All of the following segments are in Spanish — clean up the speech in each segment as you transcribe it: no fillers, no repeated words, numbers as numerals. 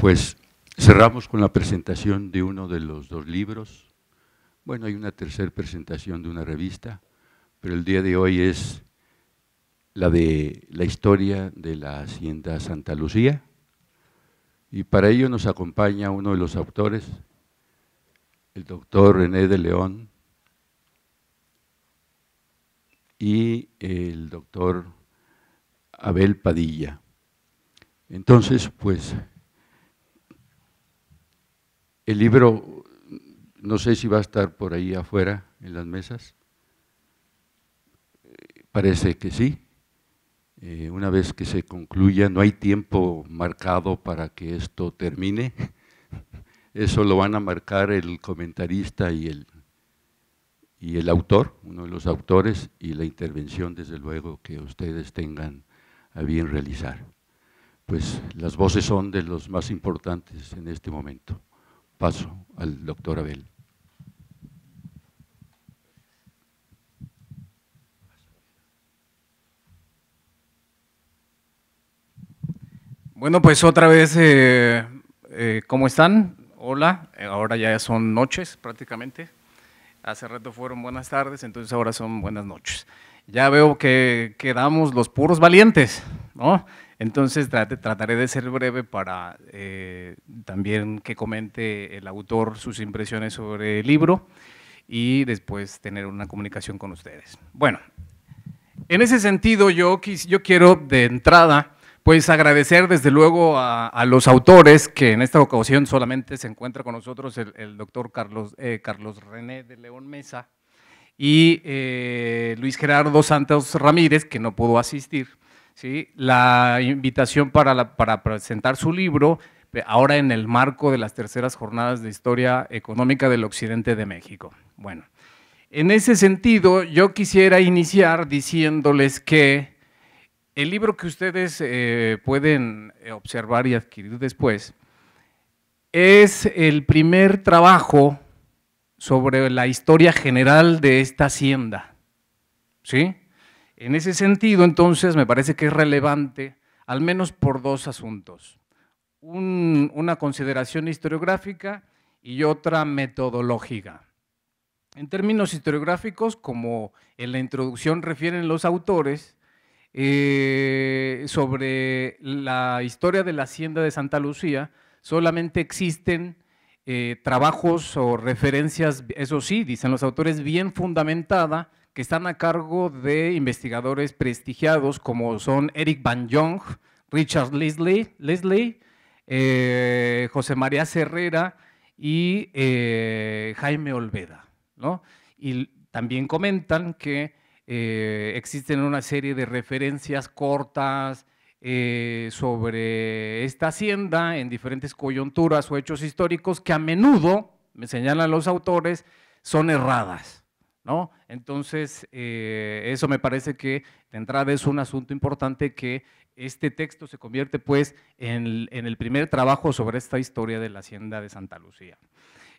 Pues cerramos con la presentación de uno de los dos libros. Bueno, hay una tercera presentación de una revista, pero el día de hoy es la de la historia de la Hacienda Santa Lucía, y para ello nos acompaña uno de los autores, el doctor René de León y el doctor Abel Padilla. Entonces, pues, el libro, no sé si va a estar por ahí afuera en las mesas, parece que sí. Una vez que se concluya, no hay tiempo marcado para que esto termine, eso lo van a marcar el comentarista y el autor, uno de los autores, y la intervención, desde luego, que ustedes tengan a bien realizar. Pues las voces son de los más importantes en este momento. Paso al doctor Abel. Bueno, pues otra vez, ¿cómo están? Hola, ahora ya son noches prácticamente. Hace rato fueron buenas tardes, entonces ahora son buenas noches. Ya veo que quedamos los puros valientes, ¿no? Entonces trataré de ser breve para también que comente el autor sus impresiones sobre el libro y después tener una comunicación con ustedes. Bueno, en ese sentido yo quiero de entrada pues agradecer desde luego a los autores, que en esta ocasión solamente se encuentra con nosotros el doctor Carlos René de León Mesa y Luis Gerardo Santos Ramírez, que no pudo asistir, ¿sí? La invitación para presentar su libro, ahora en el marco de las terceras jornadas de Historia Económica del Occidente de México. Bueno, en ese sentido yo quisiera iniciar diciéndoles que el libro que ustedes pueden observar y adquirir después es el primer trabajo sobre la historia general de esta hacienda, ¿sí? En ese sentido, entonces, me parece que es relevante, al menos por dos asuntos. Una consideración historiográfica y otra metodológica. En términos historiográficos, como en la introducción refieren los autores, sobre la historia de la Hacienda de Santa Lucía, solamente existen trabajos o referencias, eso sí, dicen los autores, bien fundamentada, que están a cargo de investigadores prestigiados como son Eric Van Jong, Richard Leslie, José María Herrera y Jaime Olveda, ¿no? Y también comentan que existen una serie de referencias cortas sobre esta hacienda en diferentes coyunturas o hechos históricos que a menudo, me señalan los autores, son erradas, ¿no? Entonces, eso me parece que de entrada es un asunto importante, que este texto se convierte pues en el primer trabajo sobre esta historia de la Hacienda de Santa Lucía.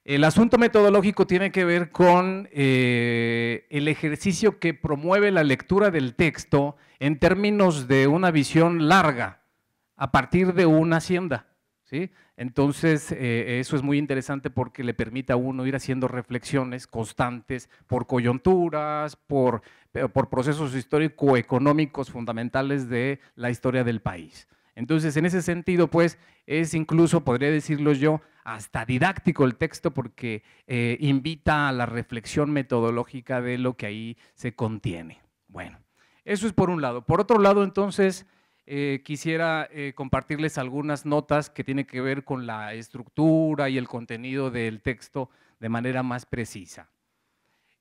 El asunto metodológico tiene que ver con el ejercicio que promueve la lectura del texto en términos de una visión larga a partir de una hacienda, ¿sí? Entonces, eso es muy interesante porque le permite a uno ir haciendo reflexiones constantes por coyunturas, por procesos histórico-económicos fundamentales de la historia del país. Entonces, en ese sentido, pues, es incluso, podría decirlo yo, hasta didáctico el texto, porque invita a la reflexión metodológica de lo que ahí se contiene. Bueno, eso es por un lado. Por otro lado, entonces, quisiera compartirles algunas notas que tienen que ver con la estructura y el contenido del texto de manera más precisa.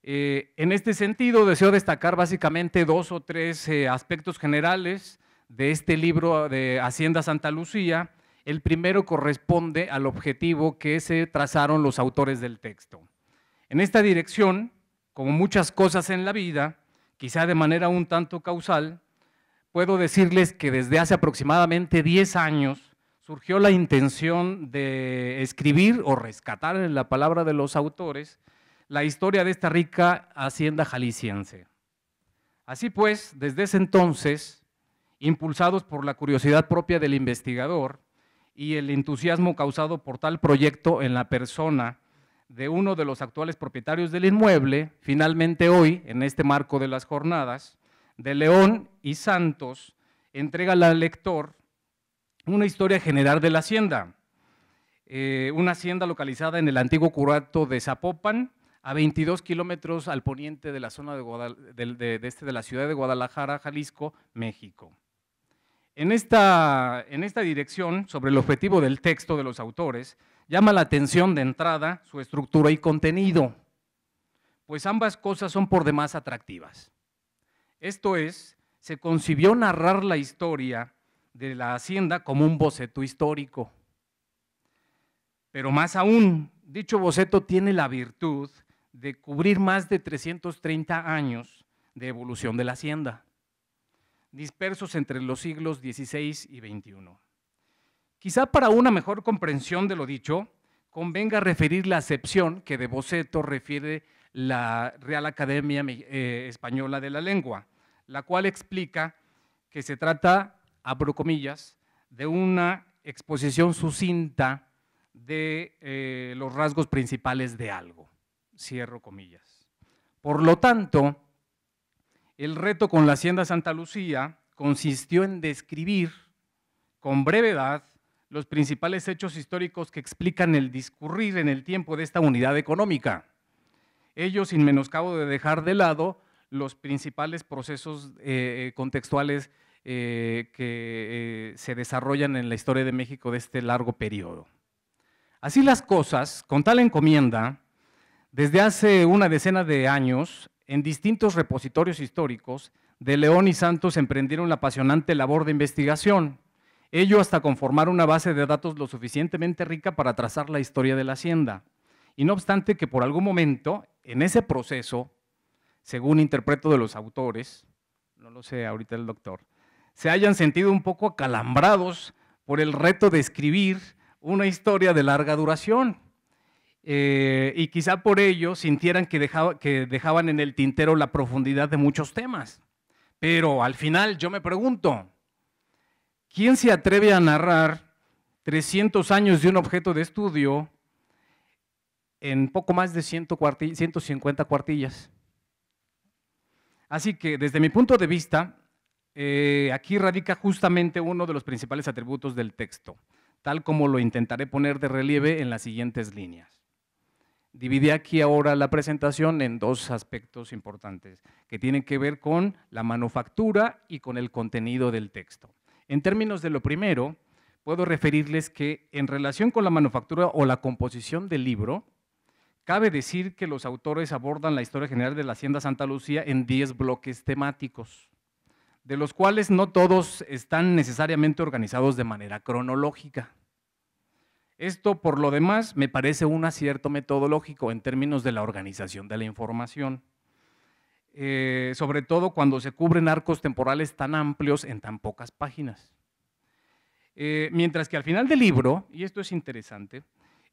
En este sentido, deseo destacar básicamente dos o tres aspectos generales de este libro de Hacienda Santa Lucía. El primero corresponde al objetivo que se trazaron los autores del texto. En esta dirección, como muchas cosas en la vida, quizá de manera un tanto causal, puedo decirles que desde hace aproximadamente 10 años surgió la intención de escribir o rescatar, en la palabra de los autores, la historia de esta rica hacienda jalisciense. Así pues, desde ese entonces, impulsados por la curiosidad propia del investigador y el entusiasmo causado por tal proyecto en la persona de uno de los actuales propietarios del inmueble, finalmente hoy, en este marco de las jornadas, de León y Santos, entrega al lector una historia general de la hacienda, una hacienda localizada en el antiguo curato de Zapopan, a 22 kilómetros al poniente de la zona de la ciudad de Guadalajara, Jalisco, México. En esta dirección, sobre el objetivo del texto de los autores, llama la atención de entrada su estructura y contenido, pues ambas cosas son por demás atractivas. Esto es, se concibió narrar la historia de la hacienda como un boceto histórico. Pero más aún, dicho boceto tiene la virtud de cubrir más de 330 años de evolución de la hacienda, dispersos entre los siglos XVI y XXI. Quizá para una mejor comprensión de lo dicho, convenga referir la acepción que de boceto refiere la Real Academia Española de la Lengua, la cual explica que se trata, abro comillas, de una exposición sucinta de los rasgos principales de algo, cierro comillas. Por lo tanto, el reto con la Hacienda Santa Lucía consistió en describir con brevedad los principales hechos históricos que explican el discurrir en el tiempo de esta unidad económica. Ello sin menoscabo de dejar de lado los principales procesos contextuales que se desarrollan en la historia de México de este largo periodo. Así las cosas, con tal encomienda, desde hace una decena de años, en distintos repositorios históricos, de León y Santos emprendieron la apasionante labor de investigación, ello hasta conformar una base de datos lo suficientemente rica para trazar la historia de la hacienda. Y no obstante que por algún momento, en ese proceso, según interpreto de los autores, no lo sé ahorita el doctor, se hayan sentido un poco acalambrados por el reto de escribir una historia de larga duración. Y quizá por ello sintieran que dejaban en el tintero la profundidad de muchos temas. Pero al final yo me pregunto, ¿quién se atreve a narrar 300 años de un objeto de estudio en poco más de 150 cuartillas? Así que desde mi punto de vista, aquí radica justamente uno de los principales atributos del texto, tal como lo intentaré poner de relieve en las siguientes líneas. Dividí aquí ahora la presentación en dos aspectos importantes, que tienen que ver con la manufactura y con el contenido del texto. En términos de lo primero, puedo referirles que en relación con la manufactura o la composición del libro, cabe decir que los autores abordan la historia general de la Hacienda Santa Lucía en 10 bloques temáticos, de los cuales no todos están necesariamente organizados de manera cronológica. Esto, por lo demás, me parece un acierto metodológico en términos de la organización de la información, sobre todo cuando se cubren arcos temporales tan amplios en tan pocas páginas. Mientras que al final del libro, y esto es interesante,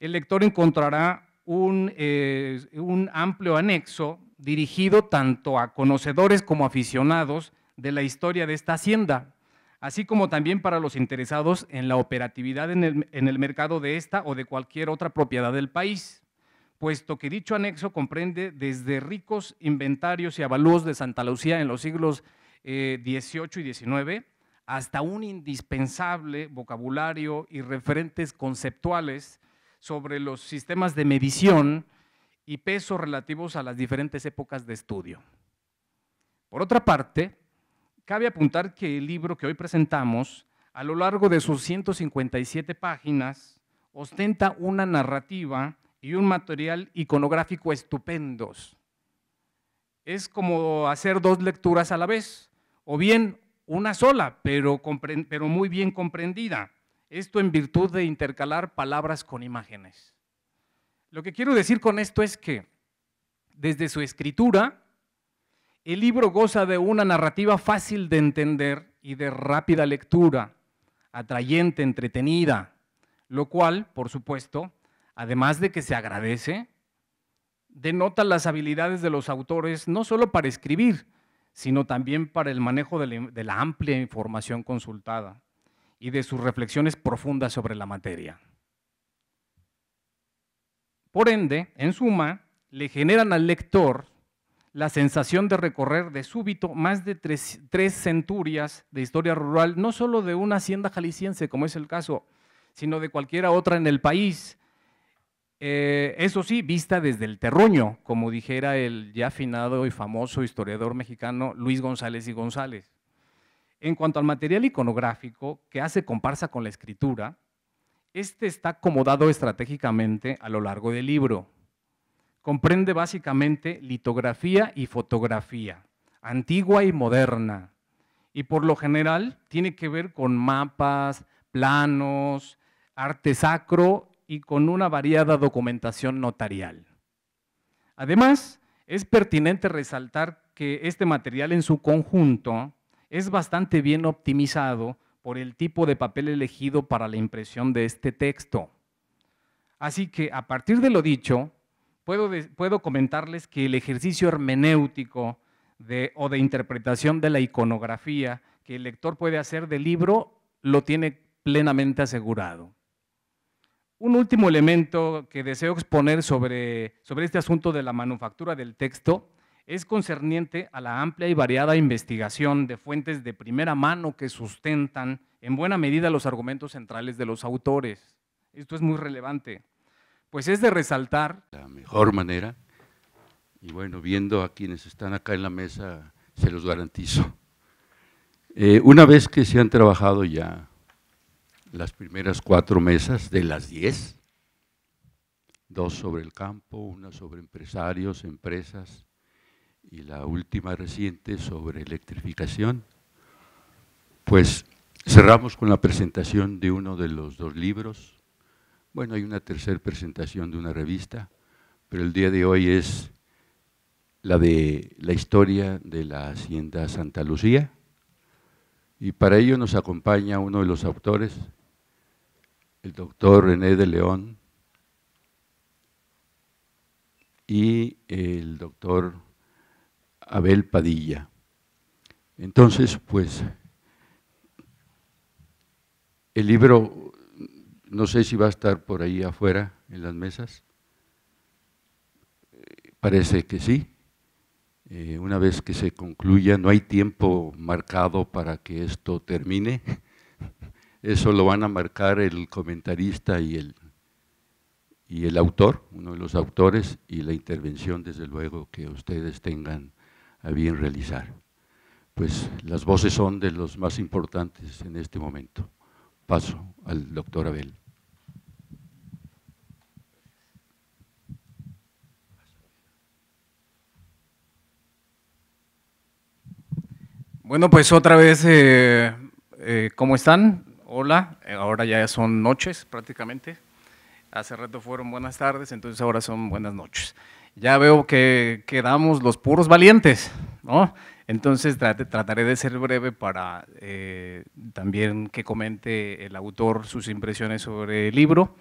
el lector encontrará un amplio anexo dirigido tanto a conocedores como aficionados de la historia de esta hacienda, así como también para los interesados en la operatividad en el mercado de esta o de cualquier otra propiedad del país, puesto que dicho anexo comprende desde ricos inventarios y avalúos de Santa Lucía en los siglos XVIII y XIX, hasta un indispensable vocabulario y referentes conceptuales sobre los sistemas de medición y peso relativos a las diferentes épocas de estudio. Por otra parte, cabe apuntar que el libro que hoy presentamos, a lo largo de sus 157 páginas, ostenta una narrativa y un material iconográfico estupendos. Es como hacer dos lecturas a la vez, o bien una sola, pero muy bien comprendida. Esto en virtud de intercalar palabras con imágenes. Lo que quiero decir con esto es que, desde su escritura, el libro goza de una narrativa fácil de entender y de rápida lectura, atrayente, entretenida, lo cual, por supuesto, además de que se agradece, denota las habilidades de los autores no solo para escribir, sino también para el manejo de la amplia información consultada. y de sus reflexiones profundas sobre la materia. Por ende, en suma, le generan al lector la sensación de recorrer de súbito más de tres centurias de historia rural, no solo de una hacienda jalisciense, como es el caso, sino de cualquiera otra en el país. Eso sí, vista desde el terruño, como dijera el ya afinado y famoso historiador mexicano Luis González y González. En cuanto al material iconográfico que hace comparsa con la escritura, este está acomodado estratégicamente a lo largo del libro. Comprende básicamente litografía y fotografía, antigua y moderna, y por lo general tiene que ver con mapas, planos, arte sacro y con una variada documentación notarial. Además, es pertinente resaltar que este material en su conjunto es bastante bien optimizado por el tipo de papel elegido para la impresión de este texto. Así que, a partir de lo dicho, puedo comentarles que el ejercicio hermenéutico o de interpretación de la iconografía que el lector puede hacer del libro lo tiene plenamente asegurado. Un último elemento que deseo exponer sobre este asunto de la manufactura del texto es concerniente a la amplia y variada investigación de fuentes de primera mano que sustentan en buena medida los argumentos centrales de los autores. Esto es muy relevante, pues es de resaltar la mejor manera, y bueno, viendo a quienes están acá en la mesa, se los garantizo. Una vez que se han trabajado ya las primeras 4 mesas de las 10, 2 sobre el campo, una sobre empresarios, empresas, y la última reciente sobre electrificación, pues cerramos con la presentación de uno de los 2 libros. Bueno, hay una tercera presentación de una revista, pero el día de hoy es la de la historia de la Hacienda Santa Lucía, y para ello nos acompaña uno de los autores, el doctor René de León y el doctor Abel Padilla. Entonces, pues, el libro, no sé si va a estar por ahí afuera en las mesas, parece que sí. Una vez que se concluya, no hay tiempo marcado para que esto termine, eso lo van a marcar el comentarista y el autor, uno de los autores, y la intervención, desde luego, que ustedes tengan a bien realizar. Pues las voces son de los más importantes en este momento. Paso al doctor Abel. Bueno, pues otra vez, ¿cómo están? Hola, ahora ya son noches prácticamente. Hace rato fueron buenas tardes, entonces ahora son buenas noches. Ya veo que quedamos los puros valientes, ¿no? Entonces trataré de ser breve para también que comente el autor sus impresiones sobre el libro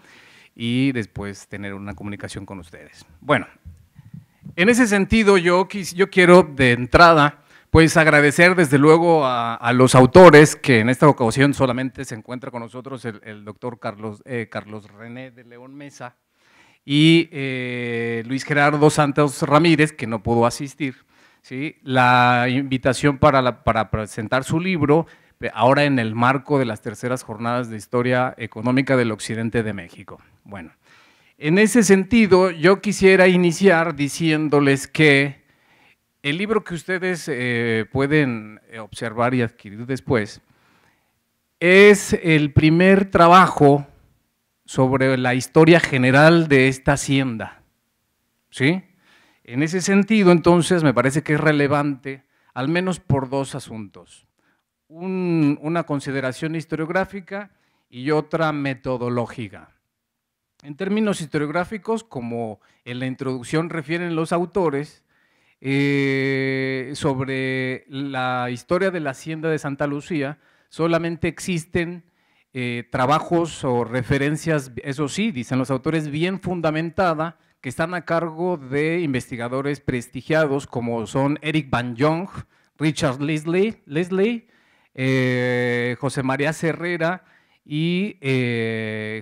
y después tener una comunicación con ustedes. Bueno, en ese sentido yo quiero de entrada pues agradecer desde luego a los autores, que en esta ocasión solamente se encuentra con nosotros el doctor Carlos René de León Mesa y Luis Gerardo Santos Ramírez, que no pudo asistir, ¿sí? La invitación para presentar su libro, ahora en el marco de las terceras jornadas de Historia Económica del Occidente de México. Bueno, en ese sentido yo quisiera iniciar diciéndoles que el libro que ustedes pueden observar y adquirir después es el primer trabajo sobre la historia general de esta hacienda, ¿sí? En ese sentido, entonces, me parece que es relevante, al menos por 2 asuntos. Una consideración historiográfica y otra metodológica. En términos historiográficos, como en la introducción refieren los autores, sobre la historia de la Hacienda de Santa Lucía, solamente existen trabajos o referencias, eso sí, dicen los autores, bien fundamentada, que están a cargo de investigadores prestigiados como son Eric Van Jong, Richard Leslie, José María Herrera y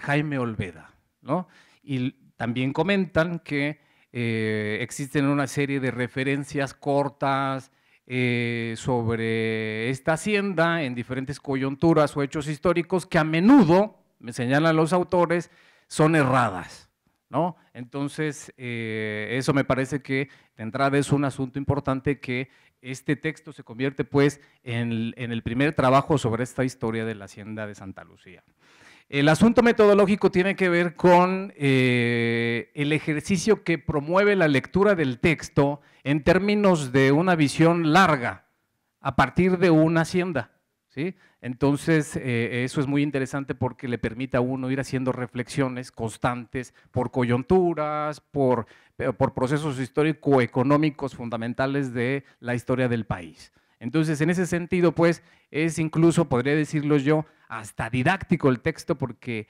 Jaime Olveda, ¿no? Y también comentan que existen una serie de referencias cortas sobre esta hacienda en diferentes coyunturas o hechos históricos que a menudo, me señalan los autores, son erradas, ¿no? Entonces, eso me parece que de entrada es un asunto importante, que este texto se convierte pues en el primer trabajo sobre esta historia de la hacienda de Santa Lucía. El asunto metodológico tiene que ver con el ejercicio que promueve la lectura del texto en términos de una visión larga a partir de una hacienda, ¿sí? Entonces, eso es muy interesante porque le permite a uno ir haciendo reflexiones constantes por coyunturas, por procesos histórico-económicos fundamentales de la historia del país. Entonces, en ese sentido, pues, es incluso, podría decirlo yo, hasta didáctico el texto, porque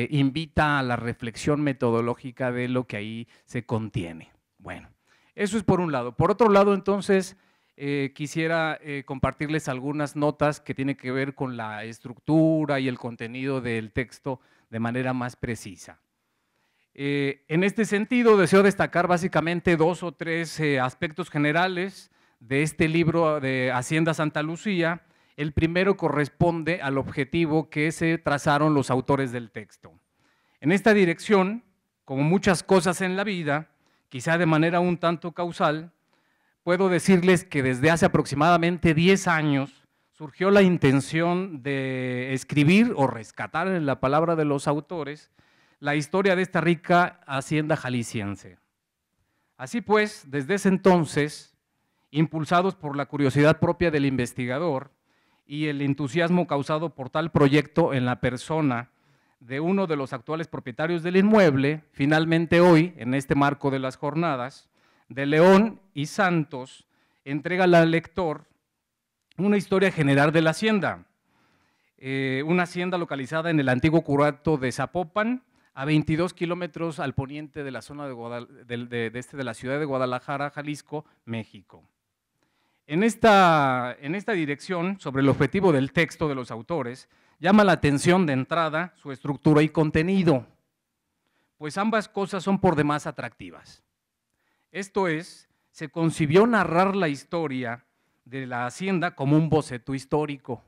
invita a la reflexión metodológica de lo que ahí se contiene. Bueno, eso es por un lado. Por otro lado, entonces, quisiera compartirles algunas notas que tienen que ver con la estructura y el contenido del texto de manera más precisa. En este sentido, deseo destacar básicamente 2 o 3 aspectos generales de este libro de Hacienda Santa Lucía. El primero corresponde al objetivo que se trazaron los autores del texto. En esta dirección, como muchas cosas en la vida, quizá de manera un tanto causal, puedo decirles que desde hace aproximadamente 10 años surgió la intención de escribir o rescatar, en la palabra de los autores, la historia de esta rica hacienda jalisciense. Así pues, desde ese entonces, impulsados por la curiosidad propia del investigador y el entusiasmo causado por tal proyecto en la persona de uno de los actuales propietarios del inmueble, finalmente hoy, en este marco de las jornadas, de León y Santos, entrega al lector una historia general de la hacienda, una hacienda localizada en el antiguo curato de Zapopan, a 22 kilómetros al poniente de la zona de la ciudad de Guadalajara, Jalisco, México. En esta dirección, sobre el objetivo del texto de los autores, llama la atención de entrada su estructura y contenido, pues ambas cosas son por demás atractivas. Esto es, se concibió narrar la historia de la hacienda como un boceto histórico.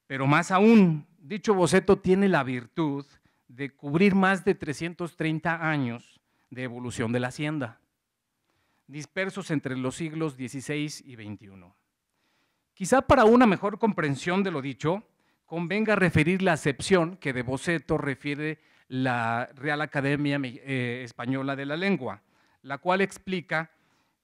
Pero más aún, dicho boceto tiene la virtud de cubrir más de 330 años de evolución de la hacienda, dispersos entre los siglos XVI y XXI. Quizá para una mejor comprensión de lo dicho, convenga referir la acepción que de boceto refiere la Real Academia Española de la Lengua, la cual explica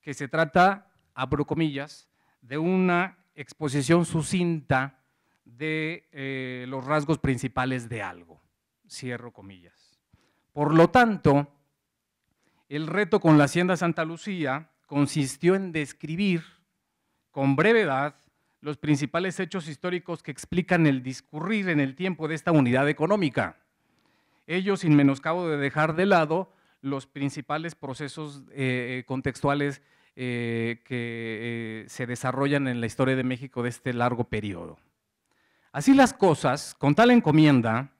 que se trata, abro comillas, de una exposición sucinta de los rasgos principales de algo, cierro comillas. Por lo tanto, el reto con la Hacienda Santa Lucía consistió en describir con brevedad los principales hechos históricos que explican el discurrir en el tiempo de esta unidad económica. Ello sin menoscabo de dejar de lado los principales procesos contextuales que se desarrollan en la historia de México de este largo periodo. Así las cosas, con tal encomienda,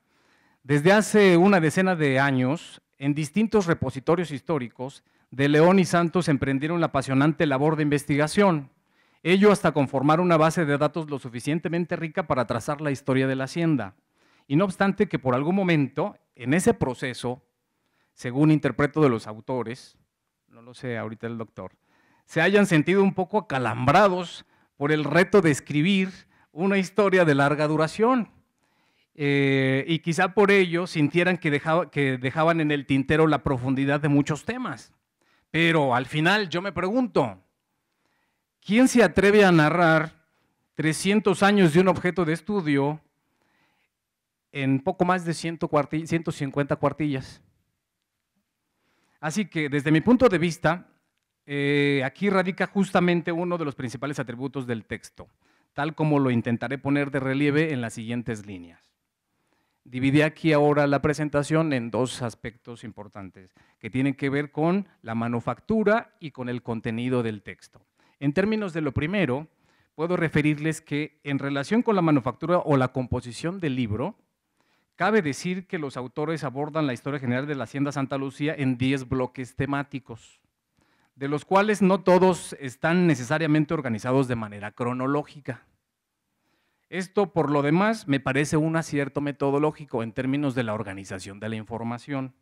desde hace una decena de años, en distintos repositorios históricos, de León y Santos emprendieron la apasionante labor de investigación, ello hasta conformar una base de datos lo suficientemente rica para trazar la historia de la hacienda. Y no obstante que por algún momento, en ese proceso, según interpreto de los autores, no lo sé ahorita el doctor, se hayan sentido un poco acalambrados por el reto de escribir una historia de larga duración. Y quizá por ello sintieran que dejaban en el tintero la profundidad de muchos temas. Pero al final yo me pregunto, ¿quién se atreve a narrar 300 años de un objeto de estudio en poco más de 150 cuartillas? Así que desde mi punto de vista, aquí radica justamente uno de los principales atributos del texto, tal como lo intentaré poner de relieve en las siguientes líneas. Dividí aquí ahora la presentación en 2 aspectos importantes, que tienen que ver con la manufactura y con el contenido del texto. En términos de lo primero, puedo referirles que en relación con la manufactura o la composición del libro, cabe decir que los autores abordan la historia general de la Hacienda Santa Lucía en 10 bloques temáticos, de los cuales no todos están necesariamente organizados de manera cronológica. Esto, por lo demás, me parece un acierto metodológico en términos de la organización de la información,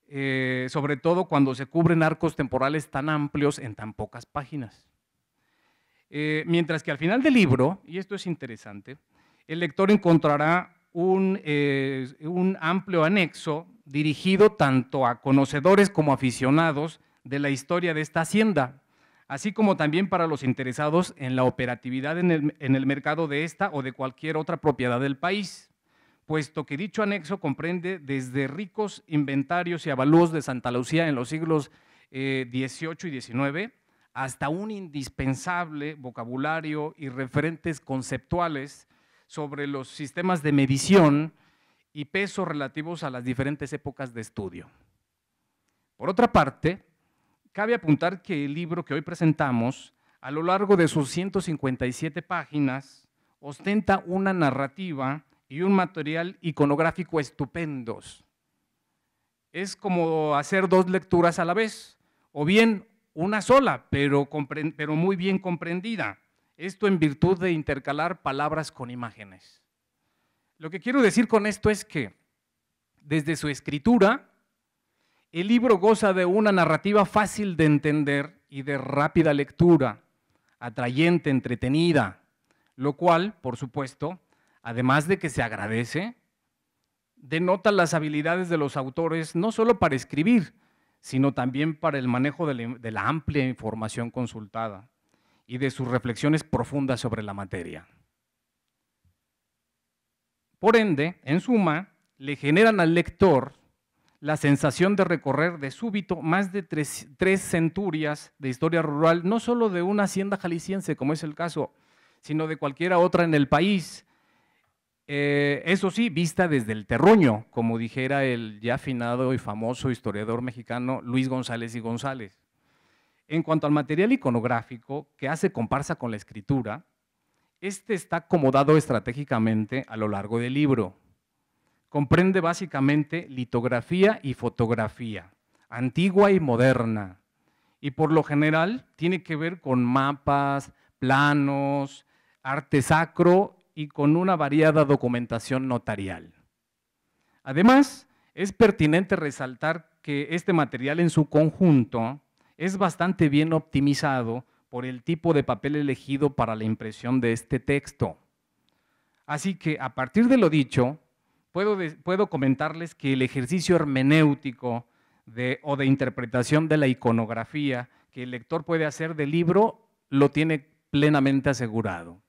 sobre todo cuando se cubren arcos temporales tan amplios en tan pocas páginas. Mientras que al final del libro, y esto es interesante, el lector encontrará un amplio anexo dirigido tanto a conocedores como aficionados de la historia de esta hacienda, así como también para los interesados en la operatividad en el mercado de esta o de cualquier otra propiedad del país, puesto que dicho anexo comprende desde ricos inventarios y avalúos de Santa Lucía en los siglos XVIII y XIX, hasta un indispensable vocabulario y referentes conceptuales sobre los sistemas de medición y peso relativos a las diferentes épocas de estudio. Por otra parte, cabe apuntar que el libro que hoy presentamos, a lo largo de sus 157 páginas, ostenta una narrativa y un material iconográfico estupendos. Es como hacer dos lecturas a la vez, o bien una sola, pero muy bien comprendida. Esto en virtud de intercalar palabras con imágenes. Lo que quiero decir con esto es que, desde su escritura, el libro goza de una narrativa fácil de entender y de rápida lectura, atrayente, entretenida, lo cual, por supuesto, además de que se agradece, denota las habilidades de los autores no solo para escribir, sino también para el manejo de la amplia información consultada y de sus reflexiones profundas sobre la materia. Por ende, en suma, le generan al lector la sensación de recorrer de súbito más de tres centurias de historia rural, no solo de una hacienda jalisciense, como es el caso, sino de cualquiera otra en el país. Eso sí, vista desde el terruño, como dijera el ya afinado y famoso historiador mexicano Luis González y González. En cuanto al material iconográfico que hace comparsa con la escritura, este está acomodado estratégicamente a lo largo del libro. Comprende básicamente litografía y fotografía, antigua y moderna, y por lo general tiene que ver con mapas, planos, arte sacro y con una variada documentación notarial. Además, es pertinente resaltar que este material en su conjunto es bastante bien optimizado por el tipo de papel elegido para la impresión de este texto. Así que, a partir de lo dicho, puedo comentarles que el ejercicio hermenéutico o de interpretación de la iconografía que el lector puede hacer del libro lo tiene plenamente asegurado.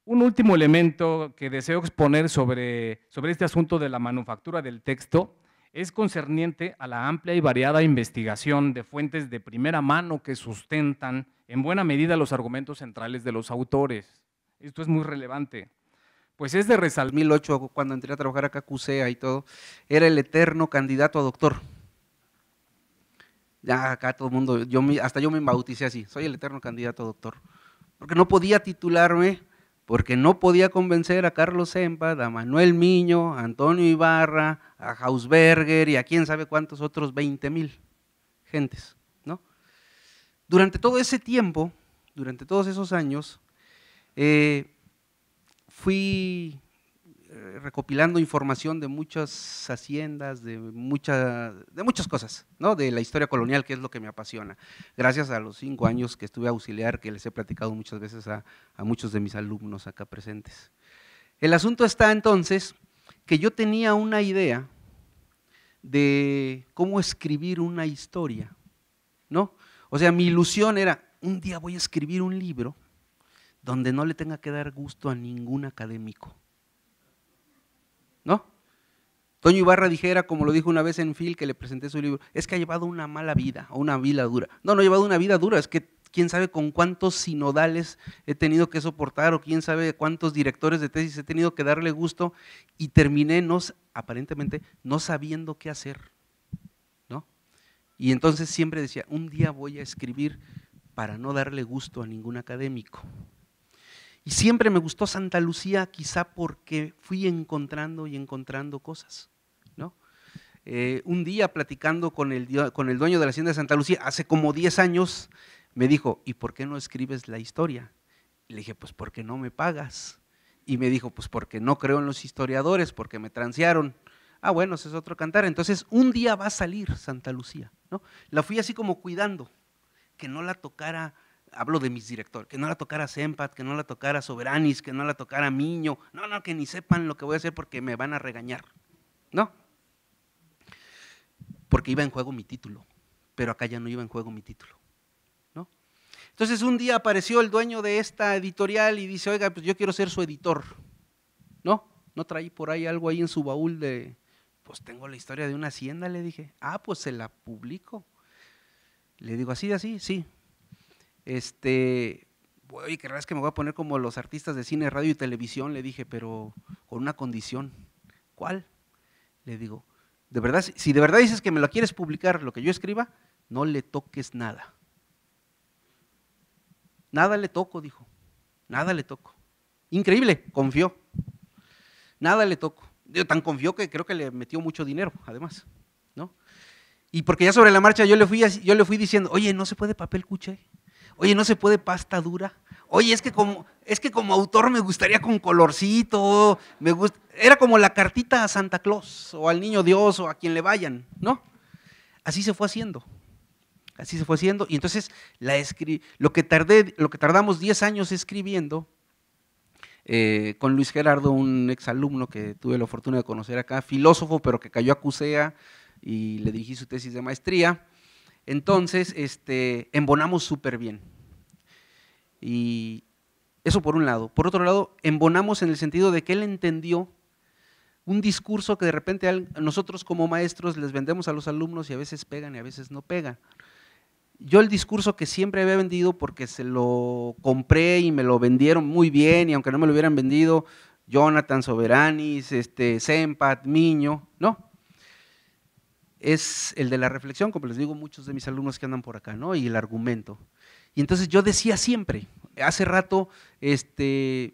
Un último elemento que deseo exponer sobre este asunto de la manufactura del texto es concerniente a la amplia y variada investigación de fuentes de primera mano que sustentan en buena medida los argumentos centrales de los autores. Esto es muy relevante, pues es de resaltar. 2008, cuando entré a trabajar acá, CUSEA y todo, era el eterno candidato a doctor. Ya acá todo el mundo, hasta yo me bauticé así, soy el eterno candidato a doctor, porque no podía titularme, porque no podía convencer a Carlos Sempad, a Manuel Miño, a Antonio Ibarra, a Hausberger y a quién sabe cuántos otros 20,000 gentes, ¿no? Durante todo ese tiempo, durante todos esos años, fui recopilando información de muchas haciendas, de muchas cosas, ¿no? De la historia colonial, que es lo que me apasiona. Gracias a los 5 años que estuve auxiliar, que les he platicado muchas veces a muchos de mis alumnos acá presentes. El asunto está entonces que yo tenía una idea de cómo escribir una historia, ¿no? O sea, mi ilusión era, un día voy a escribir un libro donde no le tenga que dar gusto a ningún académico, ¿no? Toño Ibarra dijera, como lo dijo una vez en Phil, que le presenté su libro, es que ha llevado una mala vida, o una vida dura. No, no he llevado una vida dura, es que quién sabe con cuántos sinodales he tenido que soportar, o quién sabe cuántos directores de tesis he tenido que darle gusto, y terminé, aparentemente, no sabiendo qué hacer, ¿no? Y entonces siempre decía, un día voy a escribir para no darle gusto a ningún académico. Y siempre me gustó Santa Lucía, quizá porque fui encontrando y encontrando cosas, ¿no? Un día platicando con el dueño de la hacienda de Santa Lucía, hace como 10 años, me dijo, ¿y por qué no escribes la historia? Y le dije, pues porque no me pagas. Y me dijo, pues porque no creo en los historiadores, porque me transearon. Ah, bueno, ese es otro cantar. Entonces, un día va a salir Santa Lucía, ¿no? La fui así como cuidando, que no la tocara, hablo de mis directores, que no la tocara Sempat, que no la tocara Soberanis, que no la tocara Miño, no, que ni sepan lo que voy a hacer porque me van a regañar, ¿no? Porque iba en juego mi título, pero acá ya no iba en juego mi título, ¿no? Entonces un día apareció el dueño de esta editorial y dice, oiga, pues yo quiero ser su editor, ¿no? ¿No traí por ahí algo ahí en su baúl de, pues tengo la historia de una hacienda? Le dije, ah, pues se la publico. Le digo, ¿así de así? Sí. Oye, ¿querrás que me voy a poner como los artistas de cine, radio y televisión? Le dije, pero con una condición. ¿Cuál? Le digo, de verdad, si de verdad dices que me lo quieres publicar, lo que yo escriba, no le toques nada. Nada le toco, dijo, nada le toco. Increíble, confió. Nada le toco. Tan confió que creo que le metió mucho dinero, además, ¿no? Y porque ya sobre la marcha yo le fui diciendo, oye, no se puede papel cuché, oye, no se puede pasta dura, oye, es que como autor me gustaría con colorcito, era como la cartita a Santa Claus o al Niño Dios o a quien le vayan, ¿no? Así se fue haciendo, y entonces lo que tardamos 10 años escribiendo, con Luis Gerardo, un exalumno que tuve la fortuna de conocer acá, filósofo, pero que cayó a CUSEA y le dirigí su tesis de maestría. Entonces, embonamos súper bien. Y eso por un lado. Por otro lado, embonamos en el sentido de que él entendió un discurso que de repente nosotros como maestros les vendemos a los alumnos y a veces pegan y a veces no pegan. Yo el discurso que siempre había vendido porque se lo compré y me lo vendieron muy bien, y aunque no me lo hubieran vendido, Jonathan, Soberanis, Sempat, Miño, ¿no? Es el de la reflexión, como les digo, muchos de mis alumnos que andan por acá, ¿no? Y el argumento. Y entonces yo decía siempre, hace rato, en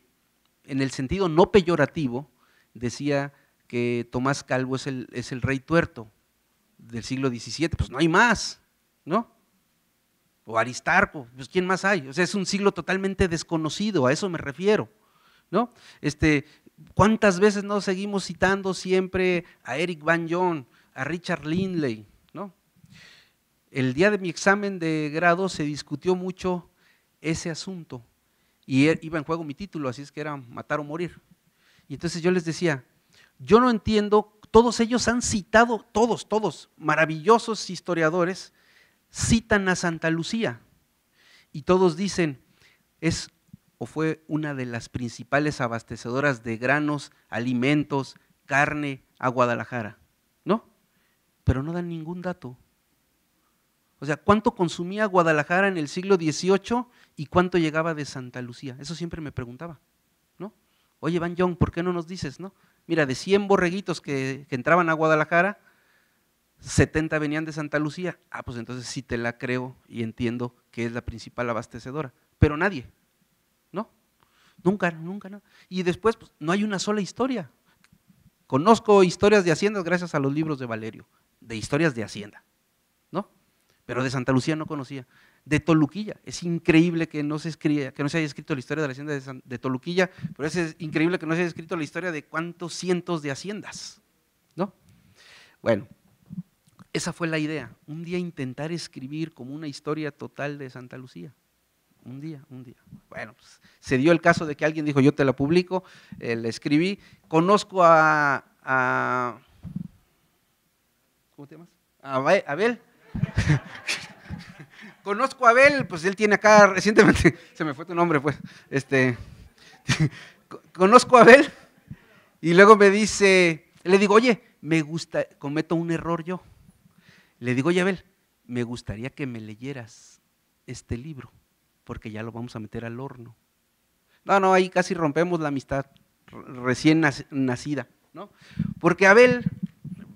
el sentido no peyorativo, decía que Tomás Calvo es el rey tuerto del siglo XVII, pues no hay más, ¿no? O Aristarco, pues ¿quién más hay? O sea, es un siglo totalmente desconocido, a eso me refiero, ¿no? ¿Cuántas veces no seguimos citando siempre a Eric Van John, a Richard Lindley, ¿no? El día de mi examen de grado se discutió mucho ese asunto y iba en juego mi título, así es que era matar o morir. Y entonces yo les decía, yo no entiendo, todos ellos han citado, todos, maravillosos historiadores, citan a Santa Lucía y todos dicen, fue una de las principales abastecedoras de granos, alimentos, carne a Guadalajara, ¿no? Pero no dan ningún dato. O sea, ¿cuánto consumía Guadalajara en el siglo XVIII y cuánto llegaba de Santa Lucía? Eso siempre me preguntaba, ¿no? Oye, Van John, ¿por qué no nos dices, no? Mira, de 100 borreguitos que entraban a Guadalajara, 70 venían de Santa Lucía. Ah, pues entonces sí te la creo y entiendo que es la principal abastecedora, pero nadie, ¿no? Nunca, nada. Y después, pues, no hay una sola historia. Conozco historias de haciendas gracias a los libros de Valerio, de historias de hacienda, ¿no? Pero de Santa Lucía no conocía. De Toluquilla, es increíble que no se haya escrito la historia de la hacienda de Toluquilla, pero es increíble que no se haya escrito la historia de cuántos cientos de haciendas, ¿no? Bueno, esa fue la idea, un día intentar escribir como una historia total de Santa Lucía, un día. Bueno, pues, se dio el caso de que alguien dijo, yo te la publico, la escribí, conozco a ¿cómo te llamas? Abel. Conozco a Abel, pues él tiene acá recientemente, se me fue tu nombre pues, conozco a Abel y luego me dice, le digo, oye, cometo un error yo. Le digo, oye Abel, me gustaría que me leyeras este libro, porque ya lo vamos a meter al horno. No, ahí casi rompemos la amistad recién nacida, ¿no? Porque Abel,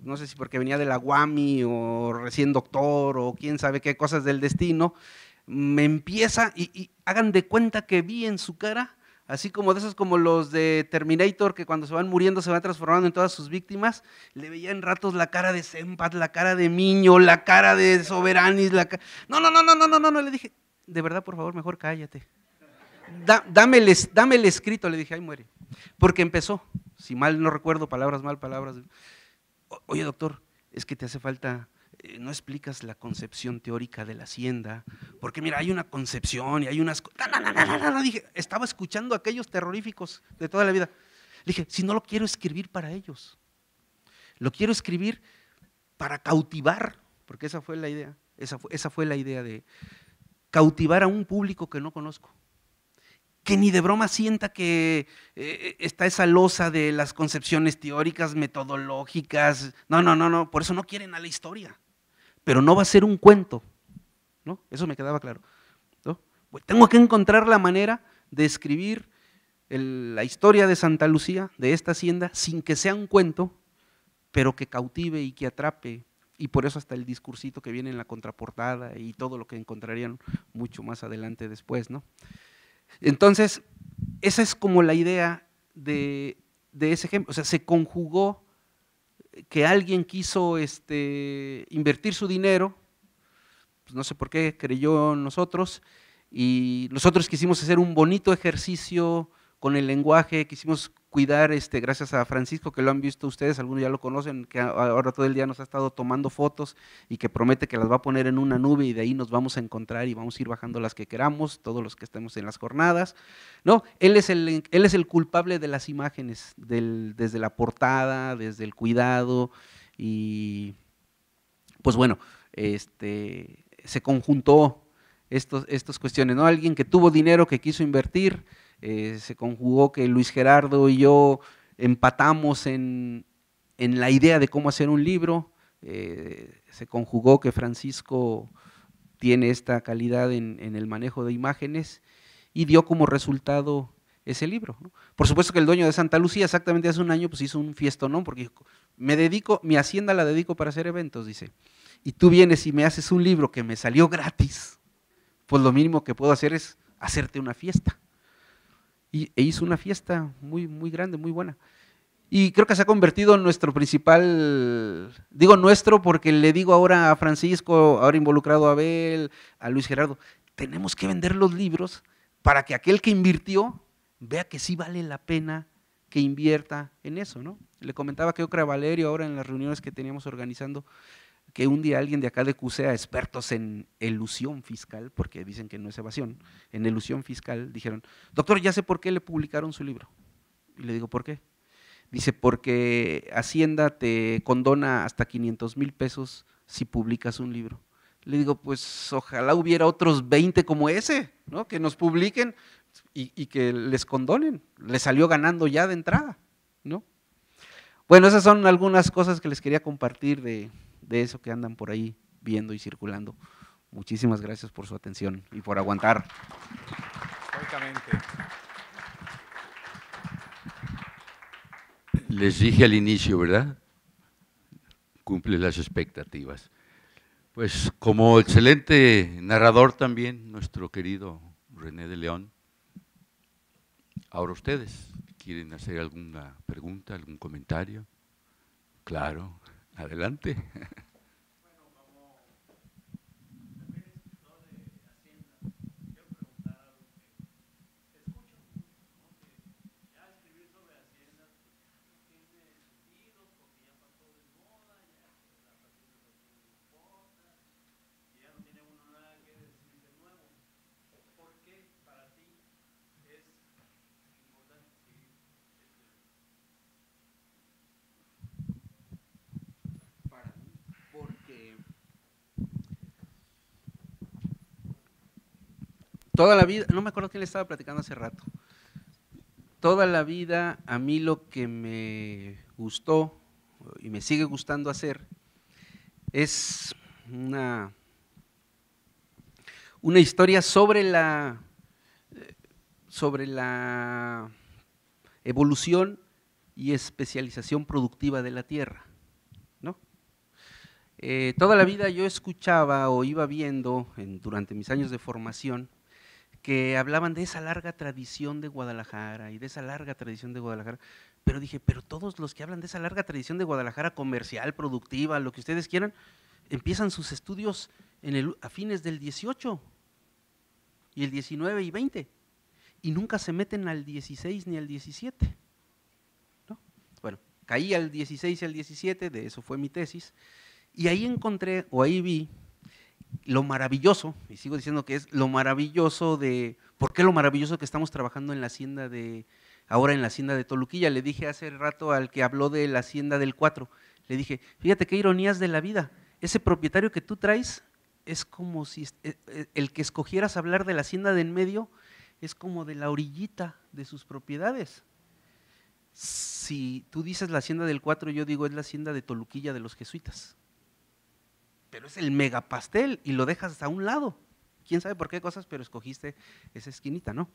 no sé si porque venía de la UAMI o recién doctor o quién sabe qué cosas del destino, me empieza, y hagan de cuenta que vi en su cara, así como de esos como los de Terminator, que cuando se van muriendo se van transformando en todas sus víctimas, le veía en ratos la cara de Senpat, la cara de Miño, la cara de Soberanis, no, le dije, de verdad, por favor, mejor cállate. Dame el escrito, le dije, ahí muere. Porque empezó, si mal no recuerdo, palabras mal, palabras. Oye, doctor, es que te hace falta, no explicas la concepción teórica de la hacienda, porque mira, hay una concepción y hay unas… No, dije, estaba escuchando aquellos terroríficos de toda la vida. Le dije, si no lo quiero escribir para ellos, lo quiero escribir para cautivar, porque esa fue la idea, esa fue la idea de cautivar a un público que no conozco, que ni de broma sienta que está esa losa de las concepciones teóricas, metodológicas, no, por eso no quieren a la historia, pero no va a ser un cuento, ¿no? Eso me quedaba claro, ¿no? Pues tengo que encontrar la manera de escribir la historia de Santa Lucía, de esta hacienda, sin que sea un cuento, pero que cautive y que atrape, y por eso hasta el discursito que viene en la contraportada y todo lo que encontrarían mucho más adelante después, ¿no? Entonces, esa es como la idea de ese ejemplo, o sea, se conjugó que alguien quiso invertir su dinero, pues no sé por qué, creyó en nosotros, y nosotros quisimos hacer un bonito ejercicio con el lenguaje, quisimos cuidar, gracias a Francisco, que lo han visto ustedes, algunos ya lo conocen, que ahora todo el día nos ha estado tomando fotos y que promete que las va a poner en una nube y de ahí nos vamos a encontrar y vamos a ir bajando las que queramos, todos los que estemos en las jornadas, ¿no? Él es el culpable de las imágenes, desde la portada, desde el cuidado, y pues bueno, se conjuntó estas cuestiones, ¿no? Alguien que tuvo dinero, que quiso invertir, se conjugó que Luis Gerardo y yo empatamos en la idea de cómo hacer un libro, se conjugó que Francisco tiene esta calidad en el manejo de imágenes y dio como resultado ese libro, ¿no? Por supuesto que el dueño de Santa Lucía exactamente hace un año pues hizo un fiestonón porque mi hacienda la dedico para hacer eventos, dice, y tú vienes y me haces un libro que me salió gratis, pues lo mínimo que puedo hacer es hacerte una fiesta. E hizo una fiesta muy, muy grande, muy buena. Y creo que se ha convertido en nuestro principal, digo nuestro porque le digo ahora a Francisco, ahora involucrado a Abel, a Luis Gerardo, tenemos que vender los libros para que aquel que invirtió vea que sí vale la pena que invierta en eso, ¿no? Le comentaba creo que a Valerio ahora en las reuniones que teníamos organizando, que un día alguien de acá de CUSEA, expertos en elusión fiscal, porque dicen que no es evasión, en elusión fiscal, dijeron, doctor, ya sé por qué le publicaron su libro. Y le digo, ¿por qué? Dice, porque Hacienda te condona hasta 500,000 pesos si publicas un libro. Le digo, pues ojalá hubiera otros 20 como ese, ¿no? Que nos publiquen y que les condonen, les salió ganando ya de entrada, ¿no? Bueno, esas son algunas cosas que les quería compartir de eso que andan por ahí viendo y circulando. Muchísimas gracias por su atención y por aguantar. Les dije al inicio, ¿verdad? Cumple las expectativas. Pues como excelente narrador también, nuestro querido René de León. Ahora ustedes, ¿quieren hacer alguna pregunta, algún comentario? Claro, adelante. Toda la vida, no me acuerdo quién le estaba platicando hace rato, toda la vida a mí lo que me gustó y me sigue gustando hacer es una historia sobre la evolución y especialización productiva de la tierra, ¿no? Toda la vida yo escuchaba o iba viendo durante mis años de formación que hablaban de esa larga tradición de Guadalajara y de esa larga tradición de Guadalajara, pero dije, pero todos los que hablan de esa larga tradición de Guadalajara comercial, productiva, lo que ustedes quieran, empiezan sus estudios a fines del 18 y el 19 y 20 y nunca se meten al 16 ni al 17, ¿no? Bueno, caí al 16 y al 17, de eso fue mi tesis, y ahí encontré, o ahí vi, lo maravilloso, y sigo diciendo que es lo maravilloso de, ¿por qué lo maravilloso que estamos trabajando en la hacienda ahora en la hacienda de Toluquilla? Le dije hace rato al que habló de la hacienda del 4, le dije, fíjate qué ironías de la vida, ese propietario que tú traes es como si el que escogieras hablar de la hacienda de en medio es como de la orillita de sus propiedades. Si tú dices la hacienda del 4, yo digo es la hacienda de Toluquilla de los jesuitas. Pero es el megapastel y lo dejas a un lado. Quién sabe por qué cosas, pero escogiste esa esquinita, ¿no?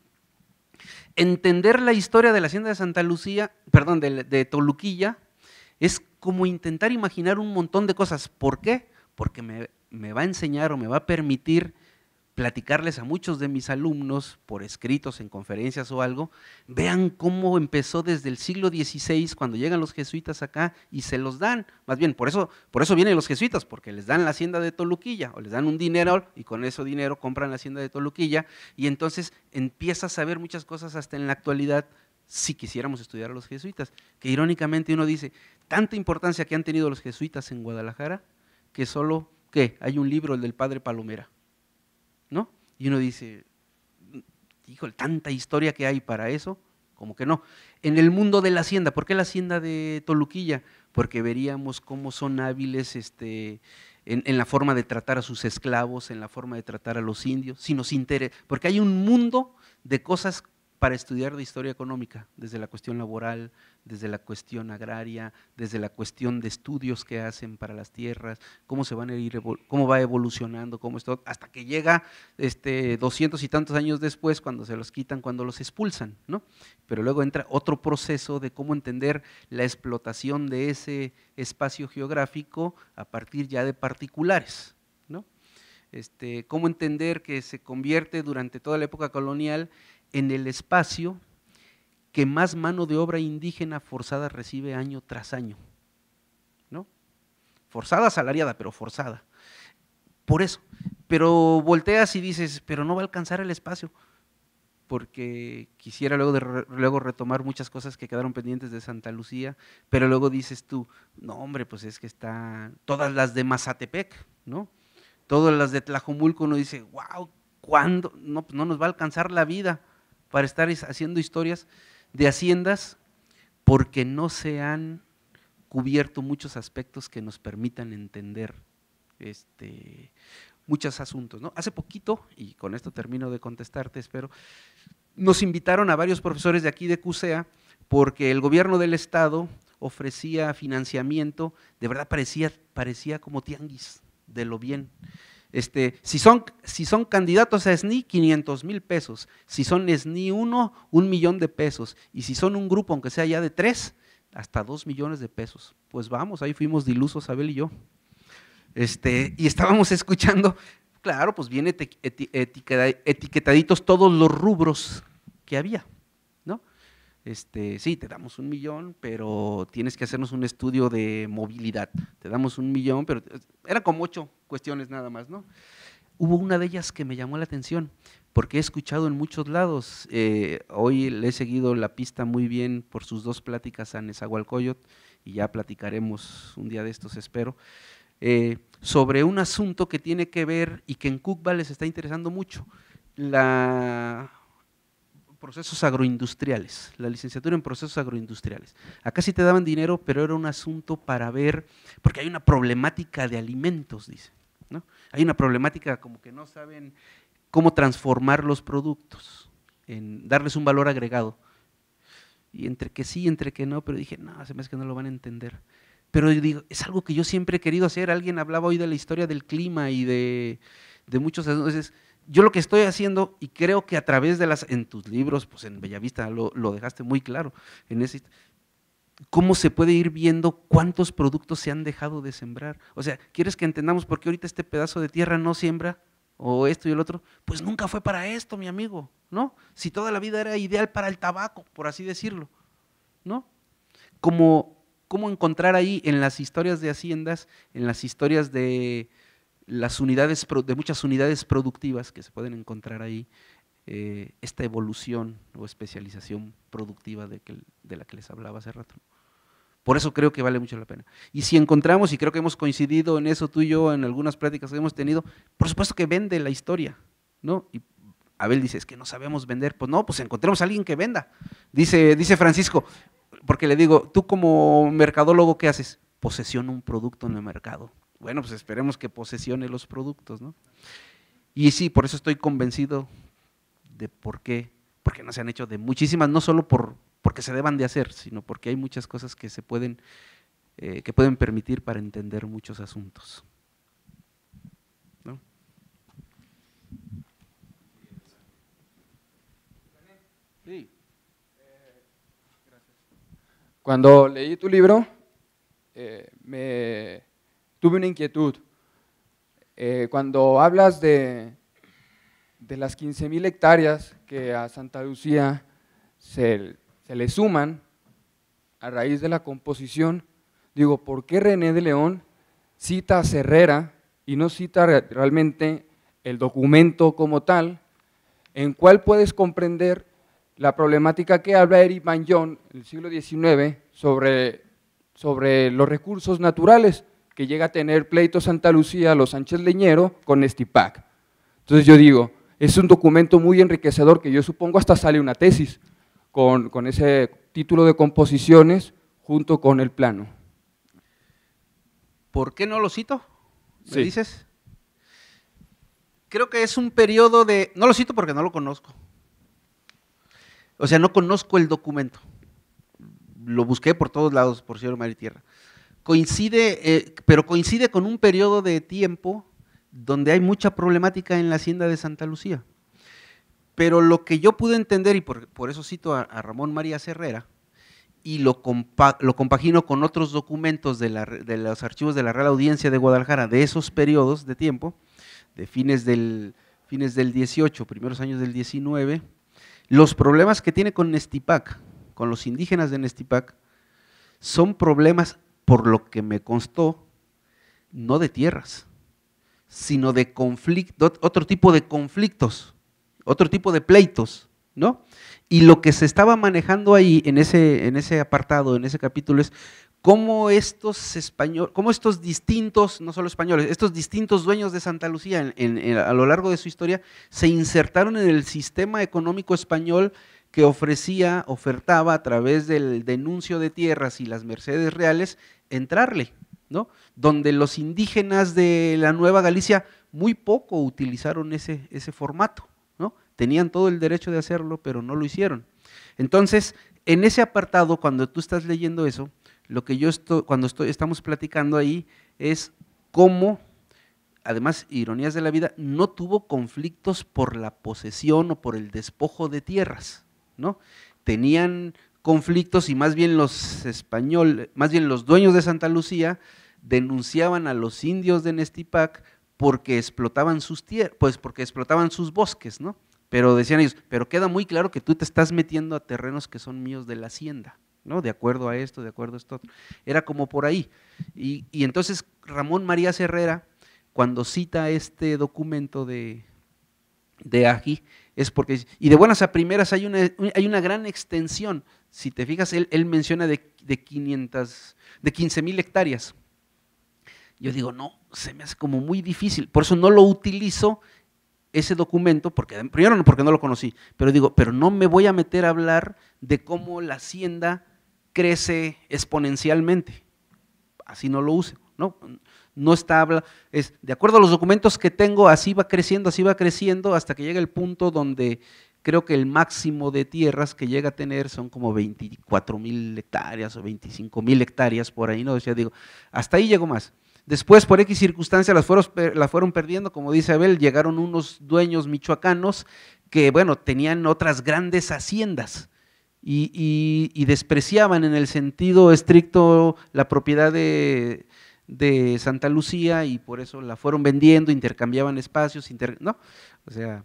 Entender la historia de la hacienda de Santa Lucía, perdón, de Toluquilla, es como intentar imaginar un montón de cosas. ¿Por qué? Porque me va a enseñar o me va a permitir platicarles a muchos de mis alumnos por escritos en conferencias o algo, vean cómo empezó desde el siglo XVI cuando llegan los jesuitas acá y se los dan, más bien por eso vienen los jesuitas, porque les dan la hacienda de Toluquilla o les dan un dinero y con ese dinero compran la hacienda de Toluquilla y entonces empiezas a ver muchas cosas hasta en la actualidad si quisiéramos estudiar a los jesuitas, que irónicamente uno dice, tanta importancia que han tenido los jesuitas en Guadalajara que solo, ¿qué? Hay un libro, el del padre Palomera, ¿no? Y uno dice, híjole, tanta historia que hay para eso, como que no. En el mundo de la hacienda, ¿por qué la hacienda de Toluquilla? Porque veríamos cómo son hábiles en la forma de tratar a sus esclavos, en la forma de tratar a los indios, si nos interesa, porque hay un mundo de cosas para estudiar de historia económica, desde la cuestión laboral, desde la cuestión agraria, desde la cuestión de estudios que hacen para las tierras, cómo cómo va evolucionando, cómo esto, hasta que llega 200 y tantos años después, cuando se los quitan, cuando los expulsan, ¿no? Pero luego entra otro proceso de cómo entender la explotación de ese espacio geográfico a partir ya de particulares, ¿no? Cómo entender que se convierte durante toda la época colonial en el espacio que más mano de obra indígena forzada recibe año tras año, ¿no? Forzada, asalariada, pero forzada. Por eso, pero volteas y dices, pero no va a alcanzar el espacio, porque quisiera luego retomar muchas cosas que quedaron pendientes de Santa Lucía, pero luego dices tú, no hombre, pues es que están todas las de Mazatepec, ¿no? Todas las de Tlajomulco, uno dice, wow, ¿cuándo? No, pues no nos va a alcanzar la vida para estar haciendo historias de haciendas porque no se han cubierto muchos aspectos que nos permitan entender muchos asuntos, ¿no? Hace poquito, y con esto termino de contestarte, espero, nos invitaron a varios profesores de aquí de CUSEA porque el gobierno del estado ofrecía financiamiento, de verdad parecía como tianguis, de lo bien. Si son candidatos a SNI, 500,000 pesos, si son SNI 1, 1,000,000 de pesos, y si son un grupo, aunque sea ya de 3, hasta 2 millones de pesos. Pues vamos, ahí fuimos de ilusos, Abel y yo. Y estábamos escuchando, claro, pues bien etiquetaditos todos los rubros que había, ¿no? Sí, te damos 1,000,000, pero tienes que hacernos un estudio de movilidad. Te damos 1,000,000, pero era como 8 cuestiones nada más, ¿no? Hubo una de ellas que me llamó la atención, porque he escuchado en muchos lados, hoy le he seguido la pista muy bien por sus 2 pláticas a Nezahualcóyotl, y ya platicaremos un día de estos, espero, sobre un asunto que tiene que ver y que en CUCBA les está interesando mucho, procesos agroindustriales, la licenciatura en procesos agroindustriales. Acá sí te daban dinero, pero era un asunto para ver, porque hay una problemática de alimentos, dice, ¿no? Hay una problemática como que no saben cómo transformar los productos, en darles un valor agregado. Y entre que sí, entre que no, pero dije, no, se me hace que no lo van a entender. Pero yo digo, es algo que yo siempre he querido hacer. Alguien hablaba hoy de la historia del clima y de muchos, entonces, yo lo que estoy haciendo, y creo que a través de en tus libros, pues en Bellavista lo dejaste muy claro, ¿cómo se puede ir viendo cuántos productos se han dejado de sembrar? O sea, ¿quieres que entendamos por qué ahorita este pedazo de tierra no siembra? O esto y el otro. Pues nunca fue para esto, mi amigo, ¿no? Si toda la vida era ideal para el tabaco, por así decirlo, ¿no? ¿Cómo encontrar ahí en las historias de haciendas, en las historias de las unidades, de muchas unidades productivas que se pueden encontrar ahí, esta evolución o especialización productiva de la que les hablaba hace rato? Por eso creo que vale mucho la pena. Y si encontramos, y creo que hemos coincidido en eso tú y yo, en algunas pláticas que hemos tenido, por supuesto que vende la historia, ¿no? Y Abel dice, es que no sabemos vender. Pues no, pues encontremos a alguien que venda. Dice Francisco, porque le digo, tú como mercadólogo, ¿qué haces? Posesiona un producto en el mercado. Bueno, pues esperemos que posesione los productos, ¿no? Y sí, por eso estoy convencido de por qué, porque no se han hecho de muchísimas, no solo porque se deban de hacer, sino porque hay muchas cosas que se pueden permitir para entender muchos asuntos, ¿no? Sí. Cuando leí tu libro, tuve una inquietud. Cuando hablas de las 15,000 hectáreas que a Santa Lucía se le suman a raíz de la composición, digo, ¿por qué René de León cita a Serrera y no cita realmente el documento como tal, en cual puedes comprender la problemática que habla Eric Mangin en el siglo XIX sobre los recursos naturales que llega a tener pleito Santa Lucía, los Sánchez Leñero con Estipac? Entonces yo digo, es un documento muy enriquecedor que yo supongo hasta sale una tesis con ese título de composiciones junto con el plano. ¿Por qué no lo cito? ¿Me Sí. dices? Creo que es un periodo de… No lo cito porque no lo conozco. O sea, no conozco el documento. Lo busqué por todos lados, por cielo, mar y tierra. Pero coincide con un periodo de tiempo donde hay mucha problemática en la hacienda de Santa Lucía. Pero lo que yo pude entender, y por eso cito a Ramón María Serrera, y lo compagino con otros documentos de los archivos de la Real Audiencia de Guadalajara de esos periodos de tiempo, de fines del 18, primeros años del 19, los problemas que tiene con Nestipac, con los indígenas de Nestipac, son problemas, por lo que me constó, no de tierras, sino de conflicto, otro tipo de conflictos, otro tipo de pleitos, ¿no? Y lo que se estaba manejando ahí en ese apartado, en ese capítulo, es cómo estos distintos, no solo españoles, estos distintos dueños de Santa Lucía a lo largo de su historia se insertaron en el sistema económico español que ofertaba a través del denuncio de tierras y las mercedes reales, entrarle, ¿no? Donde los indígenas de la Nueva Galicia muy poco utilizaron ese formato, ¿no? Tenían todo el derecho de hacerlo, pero no lo hicieron. Entonces, en ese apartado, cuando tú estás leyendo eso, lo que estamos platicando ahí es cómo, además, ironías de la vida, no tuvo conflictos por la posesión o por el despojo de tierras, ¿no? Tenían conflictos y más bien los dueños de Santa Lucía denunciaban a los indios de Nestipac porque explotaban sus bosques, ¿no? Pero decían ellos, pero queda muy claro que tú te estás metiendo a terrenos que son míos de la hacienda, ¿no? De acuerdo a esto, de acuerdo a esto otro. Era como por ahí. Y entonces Ramón María Serrera, cuando cita este documento de Agi, es porque, y de buenas a primeras hay una gran extensión. Si te fijas, él menciona de 15,000 hectáreas. Yo digo, no, se me hace como muy difícil, por eso no lo utilizo ese documento, primero no, porque no lo conocí, pero digo, pero no me voy a meter a hablar de cómo la hacienda crece exponencialmente, así no lo uso, ¿no? No está, es de acuerdo a los documentos que tengo, así va creciendo hasta que llega el punto donde creo que el máximo de tierras que llega a tener son como 24,000 hectáreas o 25,000 hectáreas por ahí, ¿no? O sea, digo, hasta ahí llegó más. Después, por X circunstancias, la fueron perdiendo, como dice Abel, llegaron unos dueños michoacanos que, bueno, tenían otras grandes haciendas y despreciaban en el sentido estricto la propiedad de Santa Lucía y por eso la fueron vendiendo, intercambiaban espacios, ¿no? O sea,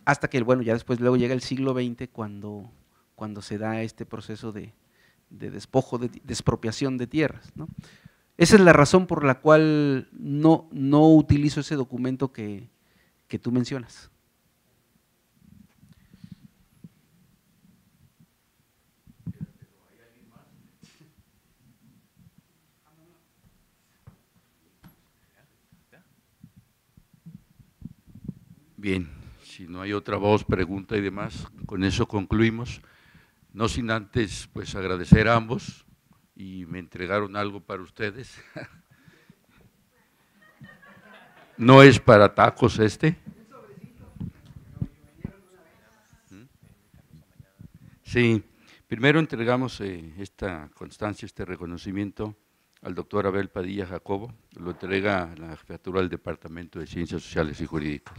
hasta que, bueno, ya después luego llega el siglo XX cuando se da este proceso de despojo, de expropiación de tierras, ¿no? Esa es la razón por la cual no utilizo ese documento que tú mencionas. Bien, si no hay otra voz, pregunta y demás, con eso concluimos. No sin antes, pues agradecer a ambos y me entregaron algo para ustedes. ¿No es para tacos este? Sí, primero entregamos esta constancia, este reconocimiento al doctor Abel Padilla Jacobo, lo entrega la jefatura del Departamento de Ciencias Sociales y Jurídicas.